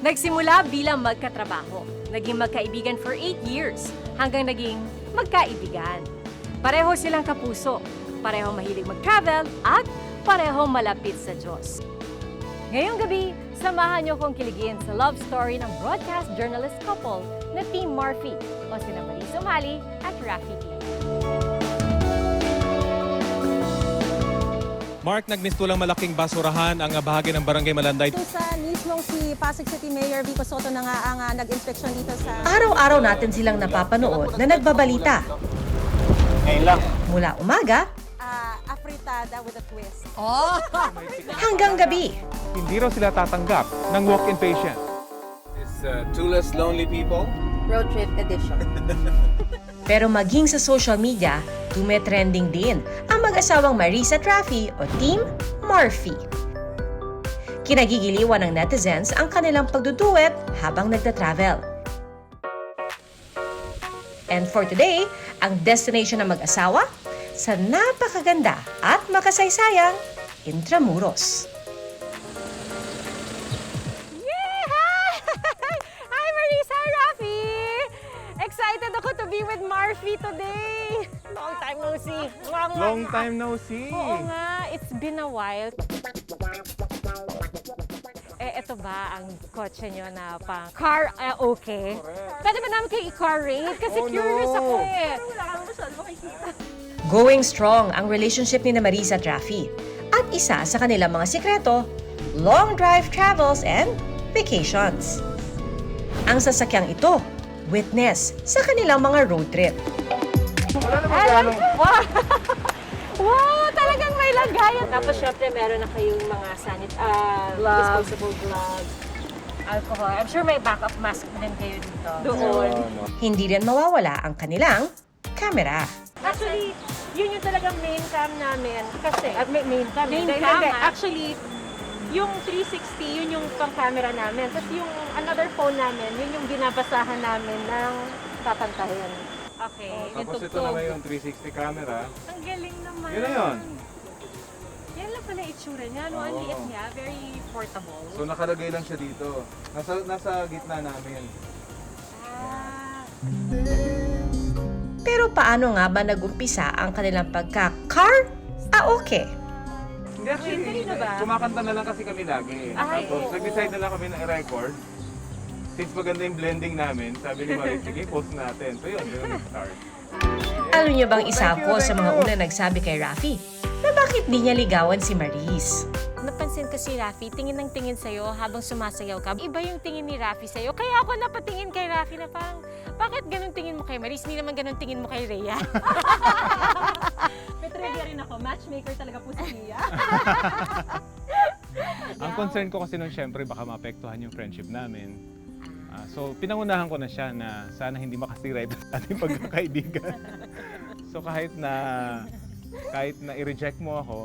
Nagsimula bilang magkatrabaho, naging magkaibigan for 8 years, hanggang naging magkaibigan. Pareho silang kapuso, pareho mahilig mag-travel, at pareho malapit sa Diyos. Ngayong gabi, samahan niyo kong kiligin sa love story ng broadcast journalist couple na Team Murphy o sina Maris Umali at Raffy T. Mark, nagmistulang malaking basurahan ang bahagi ng Barangay Malanday. Ito sa mismong si Pasig City Mayor Vico Soto na nga ang nag-inspeksyon dito sa... Araw-araw natin silang napapanood na nagbabalita. Ngayon lang. Mula umaga afritada with a twist. hanggang gabi. Hindi raw sila tatanggap ng walk-in patient. It's two less lonely people. Road trip edition. Pero maging sa social media, tumetrending din ang mag-asawang Maris at Raffy o Team Murphy. Kinagigiliwan ng netizens ang kanilang pagduduet habang nagta-travel. And for today, ang destination ng mag-asawa sa napakaganda at makasaysayang Intramuros. Hi Maris! Hi Raffy! Excited ako to be with Murphy today! Long time no see! Long time no see. Oo nga, it's been a while. Ito ba ang kotse nyo na pang car okay? Pwede ba namin kayo i-car rate? Kasi curious ako eh. Going strong ang relationship ni Maris at Raffy. At isa sa kanilang mga sikreto, long drive travels and vacations. Ang sasakyang ito, witness sa kanilang mga road trip. Wow! Wow! Talagang may lagayan. Tapos syempre meron na kayong mga disposable gloves, alcohol. I'm sure may backup mask din kayo dito. Doon. Hindi rin mawawala ang kanilang camera. Actually, yun yung talagang main cam namin. Kasi, Main cam. hindi, actually, yung 360, yun yung pang-camera namin. Tapos yung another phone namin, yun yung binabasahan namin ng papantahin. Okay. Tapos ito naman yung 360 camera. Ang galing naman. Yun na yun. Yan lang pala itsura niya. No? Ang liit niya. Very portable. So nakalagay lang siya dito. Nasa gitna namin. Pero paano nga ba nag-umpisa ang kanilang pagka-car? Okay. Hindi actually, kumakanta na lang kasi kami lagi. Tapos nag-decide na lang kami na i-record. Since maganda yung blending namin, sabi ni Maris, sige, post natin. So yun nag-start. Alam niyo bang isa ako sa mga una nagsabi kay Raffy na bakit di niya ligawan si Maris? Napansin ko si Raffy, tingin ng tingin sa'yo habang sumasayaw ka. Iba yung tingin ni Raffy sa'yo. Kaya ako napatingin kay Raffy na parang, bakit ganun tingin mo kay Maris? Hindi naman ganun tingin mo kay Rhea. May trivia rin ako, matchmaker talaga po si Rhea. Ang concern ko kasi nun syempre baka maapektuhan yung friendship namin. So pinangunahan ko na siya na sana hindi makasira ito sa ating pagkakaibigan. So kahit na i-reject mo ako,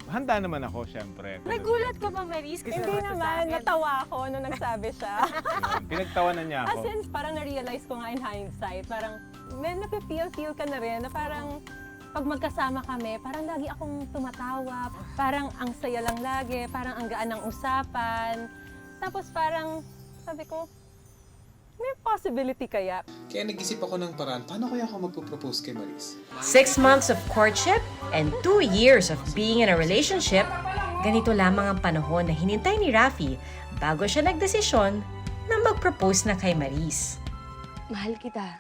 handa naman ako syempre. Nagulat ka ba, Maris? Kasi Hindi naman, natawa ako nung nagsabi siya. Pinagtawanan niya ako. Since parang na-realize ko nga in hindsight, parang may napifeel ka na rin na parang pag magkasama kami, parang lagi akong tumatawa, parang ang saya lang lagi, parang ang gaan ng usapan. Tapos parang sabi ko, may possibility kaya. Kaya nag-isip ako ng paraan, paano kaya ako magpo-propose kay Maris? 6 months of courtship and 2 years of being in a relationship, ganito lamang ang panahon na hinintay ni Raffy bago siya nagdesisyon na mag-propose na kay Maris. Mahal kita.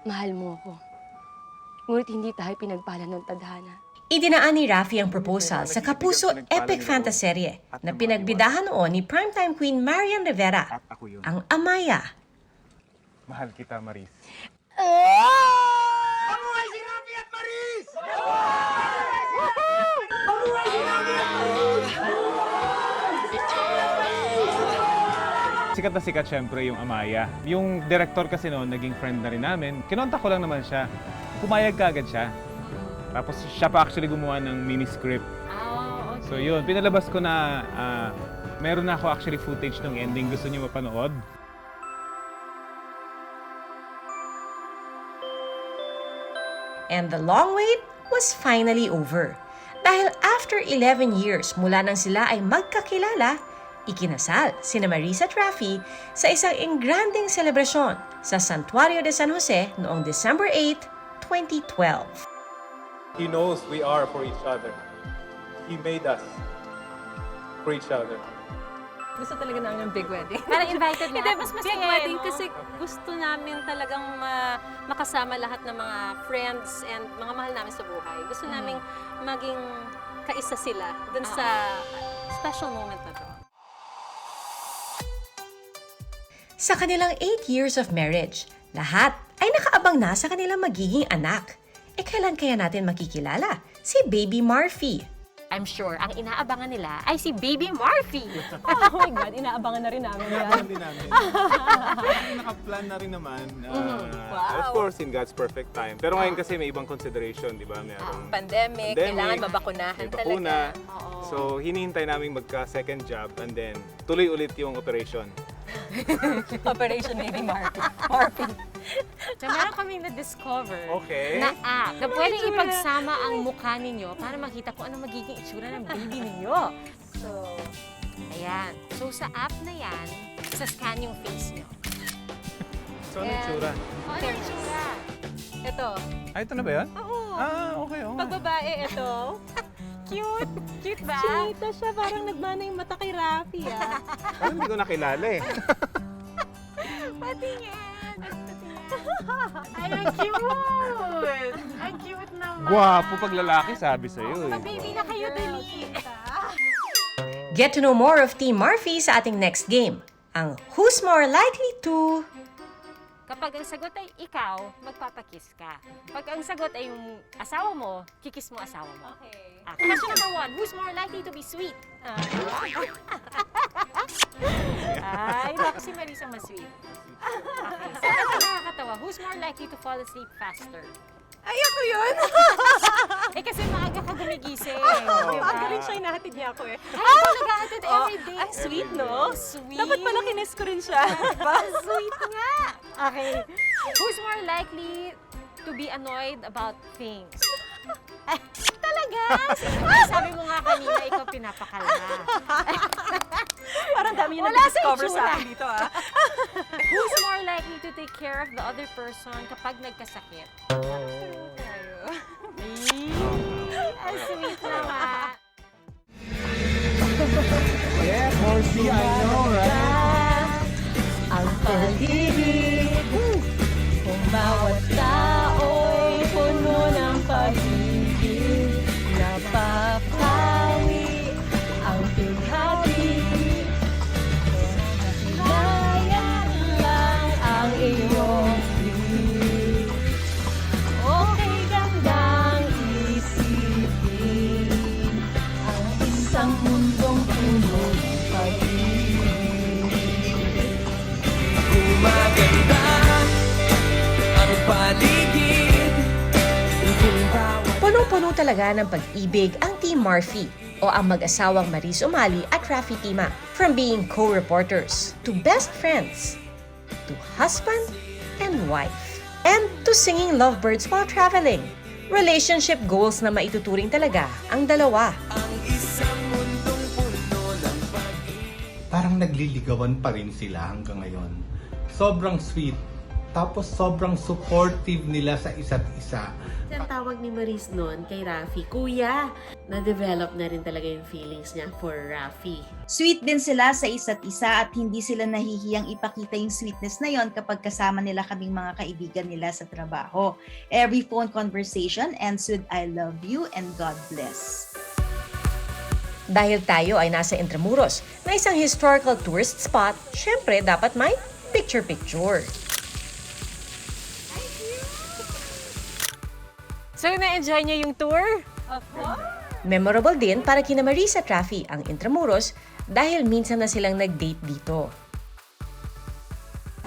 Mahal mo ako. Ngunit hindi tayo pinagpala ng tadhana. Idinaan ni Raffy ang proposal sa Kapuso epic fantaserye na pinagbidahan noon ni primetime queen Marian Rivera, ang Amaya. Mahal kita, Maris. Sikat na sikat syempre yung Amaya. Yung director kasi noon, naging friend na rin namin. Kinontak ko lang naman siya. Pumayag ka agad siya. Tapos siya pa actually gumawa ng mini-script. So yun, pinalabas ko na meron na ako actually footage ng ending. Gusto niyo mapanood? And the long wait was finally over. Dahil after 11 years mula nang sila ay magkakilala, Ikinasal sina Marisa at Rafi sa isang engranding selebrasyon sa Santuario de San Jose noong December 8, 2012. He knows we are for each other. He made us for each other. Gusto talaga namin ng big wedding. Parang invited Hindi, lahat. mas Masaya, big wedding no? kasi gusto namin talagang makasama lahat ng mga friends and mga mahal namin sa buhay. Gusto namin maging kaisa sila dun sa special moment na to. Sa kanilang 8 years of marriage, lahat ay nakaabang na sa kanilang magiging anak. E kailan kaya natin makikilala si Baby Marfy? I'm sure ang inaabangan nila ay si Baby Marfy. Oh my God, inaabangan na rin namin yan. Hindi namin. Actually, nakaplan na rin naman. Of course, in God's perfect time. Pero ngayon kasi may ibang consideration, di ba? Mayroong Pandemic, kailangan mabakunahan may bakuna. talaga. So, hinihintay namin magka-second job and then tuloy ulit yung operation. Operation Baby Marfy. So, meron kaming na-discover Okay. na app na pwedeng ipagsama ang mukha ninyo para makita kung ano magiging itsura ng baby ninyo. So, Ayan. So, sa app na yan, scan yung face nyo. So, ano yung tsura? Ano yung itsura? ito. Ah, ito na ba yun? Oo. Okay. Pag babae, ito. Cute! Cute ba? Chinita siya, parang nagmana yung mata kay Rafi, ah. Parang hindi ko nakilala eh. Patingin! Ay, ang cute! Ang cute naman! Gwapo pag lalaki, sabi sa'yo eh. Baby na kayo, dali! Get to know more of Team Marfy sa ating next game, ang Who's More Likely to... Kapag ang sagot ay ikaw, magpapakiss ka. Pag ang sagot ay yung asawa mo, kikis mo asawa mo. Okay. Question number 1, who's more likely to be sweet? Ay, naku si Marisa mas sweet. Okay, second na nakakatawa, who's more likely to fall asleep faster? Ay, ako yun! Eh kasi maaga ka gumigising, di ba? Ang galing siya, inahatid niya ako eh. Ay, ito nag-ahatid everyday. Ay, sweet, no? Sweet. Dapat pala kines ko rin siya. Sweet nga. Okay. Who's more likely to be annoyed about things? Talaga? Sabi mo nga kanina, ikaw pinapakalma. Parang dami yung Wala sa nag-discover itsura. sa akin dito, ah. Who's more likely to take care of the other person kapag nagkasakit? Ang sweet na nga. Ang paligid, kung bawat tao'y puno ng pag-ibig, napapawi ang pighati. Layan lang ang iyong piling. Okay gandang isipin ang isang mundong puno ng pag-ibig. Punong-puno talaga ng pag-ibig ang Team Marfy o ang mag-asawang Maris Umali at Rafi Tima. From being co-reporters, to best friends, to husband and wife, and to singing lovebirds while traveling. Relationship goals na maituturing talaga ang dalawa. Parang nagliligawan pa rin sila hanggang ngayon. Sobrang sweet. Tapos sobrang supportive nila sa isa't isa. Ang tawag ni Maris noon kay Rafi, Kuya, na-develop na rin talaga yung feelings niya for Rafi. Sweet din sila sa isa't isa at hindi sila nahihiyang ipakita yung sweetness na yon kapag kasama nila kaming mga kaibigan nila sa trabaho. Every phone conversation ends with I love you and God bless. Dahil tayo ay nasa Intramuros, na isang historical tourist spot, syempre dapat may picture-picture. So, na-enjoy niyo yung tour? Of course. Memorable din para kina Marisa at Rafi ang Intramuros dahil minsan na silang nag-date dito.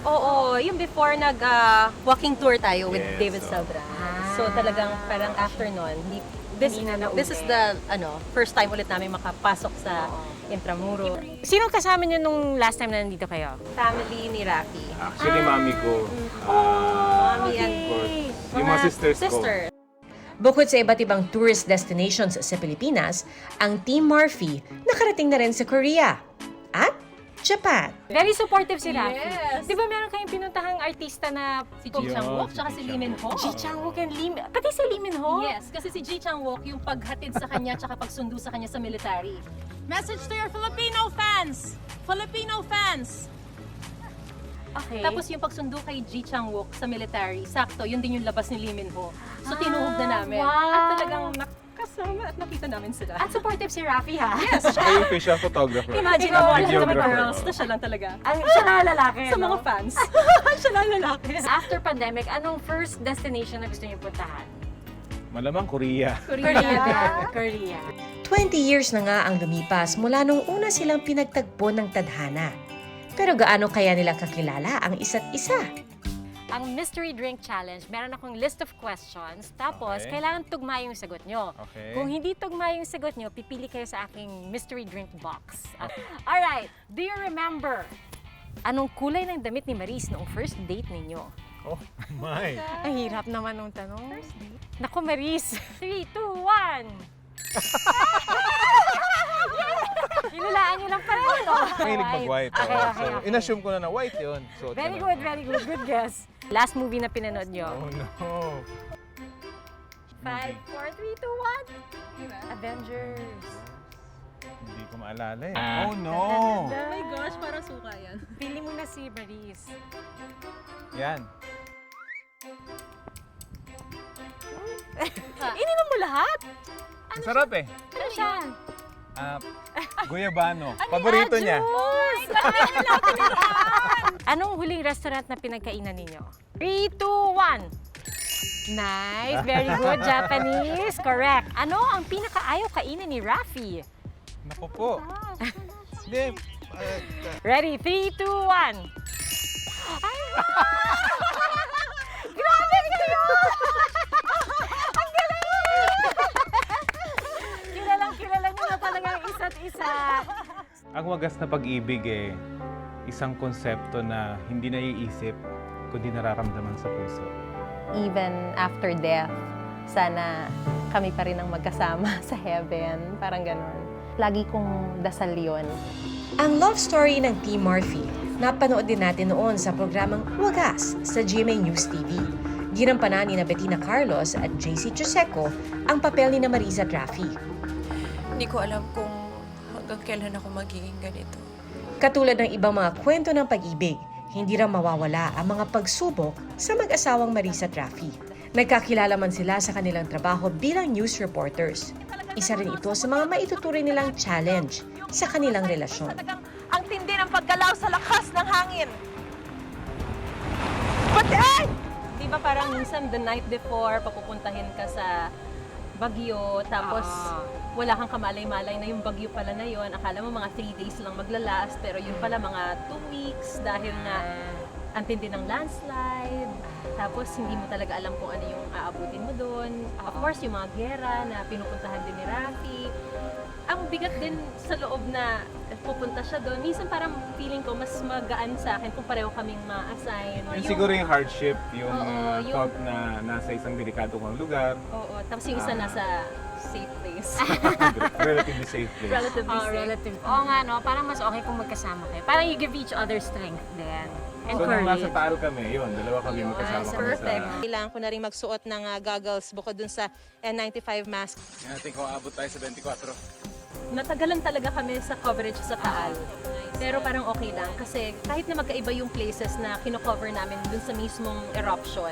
Oo, yung before nag-walking tour tayo with Yes, David Sabra. So talagang parang after nun, this is the first time ulit namin makapasok sa Intramuros. Sino kasama niyo nung last time na nandito kayo? Family ni Rafi. Actually, mami ko. Mami and Of course. Yung mga sisters ko. sister. Bukod sa iba't ibang tourist destinations sa Pilipinas, ang Team Marfy nakarating na rin sa Korea. at Japan. Very supportive si Rafi. Yes. Di ba meron kayong pinuntahang artista na Si Ji Chang-wook, tsaka si Lee Min-ho. Ji Chang-wook and Lee pati si Lee Min-ho? Yes, kasi si Ji Chang-wook yung paghatid sa kanya tsaka pagsundo sa kanya sa military. Message to your Filipino fans! Filipino fans! Okay. Tapos yung pagsundo kay Ji Chang-wook sa military, sakto, yun din yung labas ni Lee Min-ho. So tinuhog na namin. wow. At talagang nakasama at nakita namin sila. At supportive si Rafi, ha? Yes, Siya yung official photographer. imagine mo, wala naman Videographer. girls, na siya lang talaga. Siya na lalaki, Sa mga fans. Siya lang lalaki. After pandemic, anong first destination na gusto niyo puntahan? Malamang Korea. Korea. 20 years na nga ang lumipas mula nung una silang pinagtagpo ng tadhana. Pero gaano kaya nila kakilala ang isa't isa? Ang Mystery Drink Challenge, meron akong list of questions, tapos Okay. kailangan tugma yung sagot nyo. Okay. Kung hindi tugma yung sagot nyo, pipili kayo sa aking mystery drink box. Alright, do you remember anong kulay ng damit ni Maris noong first date ninyo? Oh my. Ang hirap naman nung tanong. First date? Naku, Maris. 3, 2, 1! Hinulaan nyo lang pareho, no? Mahilig mag-white. Okay, oh. okay, So, okay. inassume ko na na white yun. So, Very good, very good. Good guess. Last movie na pinanood nyo. Oh no. 5, 4, 3, 2, 1. Avengers. Hindi ko maalala eh. Oh no. Oh my gosh, parang suka yan. Pili mo na si Maris. Yan. Ininom mo lahat? Ang sarap eh. Ano siya? Guyabano. Paborito niya. Anong huling restaurant na pinagkainan ninyo? 3, 2, 1. Nice. Very good. Japanese. Correct. Ano ang pinakaayaw kainin ni Rafi? Naku po. Hindi. Ready? 3, 2, 1. Ay! Grabe kayo! Ang galing! Kilala nyo na talaga ang isa't isa. Ang wagas na pag-ibig eh, isang konsepto na hindi naiisip, kundi nararamdaman sa puso. Even after death, sana kami pa rin ang magkasama sa heaven. Parang ganun. Lagi kong dasal yun. Ang love story ng Team Murphy, napanood din natin noon sa programang Wagas sa GMA News TV. Ginampanan ni Bettina Carlos at JC Chuseco ang papel ni Marisa at Rafi. Hindi ko alam kung hanggang kailan ako magiging ganito. Katulad ng ibang mga kwento ng pag-ibig, hindi raw mawawala ang mga pagsubok sa mag-asawang Marisa at Rafi. Nagkakilala man sila sa kanilang trabaho bilang news reporters. Isa rin ito sa mga maituturing nilang challenge sa kanilang relasyon. Ang tindi ng paggalaw sa lakas ng hangin. Patay! Di ba parang minsan the night before, papupuntahin ka sa Baguio, tapos wala kang kamalay-malay na yung Baguio pala na yun. Akala mo mga 3 days lang maglalast, pero yun pala mga 2 weeks dahil na ang tindi ng landslide. Tapos hindi mo talaga alam kung ano yung aabutin mo doon. Of course, yung mga gera na pinupuntahan din ni Rafi. Ang bigat din sa loob na pupunta siya doon. Minsan parang feeling ko mas magaan sa akin kung pareho kaming ma-assign. Yun siguro yung hardship, yung Oo, yung- thought na nasa isang delikado kong lugar. Oo, tapos yung isa nasa safe place. Relatively safe place. Relatively safe. Relative. Oo nga, no? Parang mas okay kung magkasama kayo. Parang you give each other strength din. And So, nung nasa courage. Taal kami, yun, dalawa kami magkasama kami Perfect. sa... Kailangan ko na rin magsuot ng goggles bukod dun sa N95 mask. Yan natin kung aabot tayo sa 24. Natagalan talaga kami sa coverage sa Taal. Pero parang okay lang kasi kahit na magkaiba yung places na kino-cover namin dun sa mismong eruption,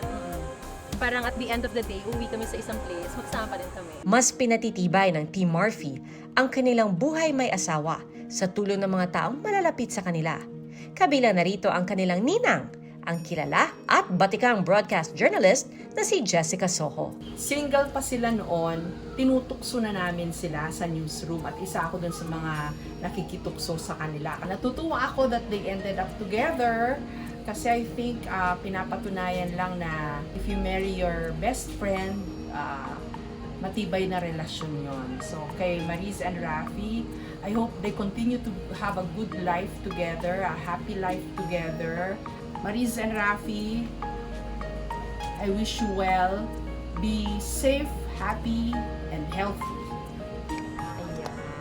parang at the end of the day, uwi kami sa isang place, magsama pa rin kami. Mas pinatitibay ng Team Murphy ang kanilang buhay may asawa sa tulong ng mga taong malalapit sa kanila. Kabilang narito ang kanilang ninang, ang kilala at batikang broadcast journalist na si Jessica Soho. Single pa sila noon, tinutukso na namin sila sa newsroom at isa ako dun sa mga nakikitukso sa kanila. Natutuwa ako that they ended up together kasi I think pinapatunayan lang na if you marry your best friend, matibay na relasyon yon. So kay Maris and Rafi, I hope they continue to have a good life together, a happy life together. Maris and Rafi, I wish you well. Be safe, happy, and healthy.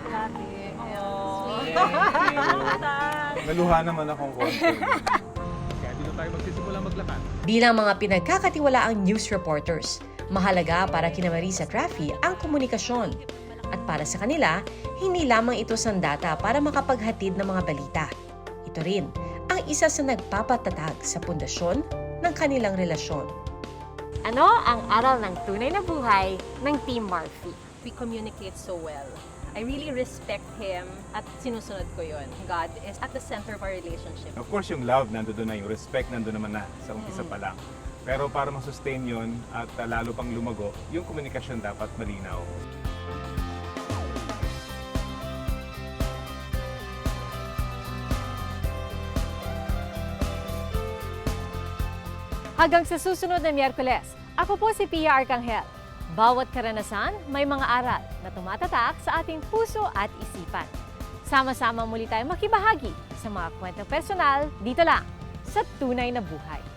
Grabe. Naluha naman akong konti. Kaya dito tayo magsisimulang maglakad. Bilang mga pinagkakatiwalaang news reporters, mahalaga para kina Marisa at Raffy ang komunikasyon. At para sa kanila, hindi lamang ito sandata para makapaghatid ng mga balita. Ito rin ang isa sa nagpapatatag sa pundasyon ng kanilang relasyon. Ano ang aral ng tunay na buhay ng Team Murphy? We communicate so well. I really respect him at sinusunod ko yun. God is at the center of our relationship. Of course, yung love nandoon na, yung respect nandoon naman na sa umpisa pa lang. Pero para masustain yun at lalo pang lumago, yung komunikasyon dapat malinaw. Hanggang sa susunod na Miyerkules, ako po si Pia Arcangel. Bawat karanasan, may mga aral na tumatatak sa ating puso at isipan. Sama-sama muli tayo makibahagi sa mga kwentong personal dito lang sa Tunay na Buhay.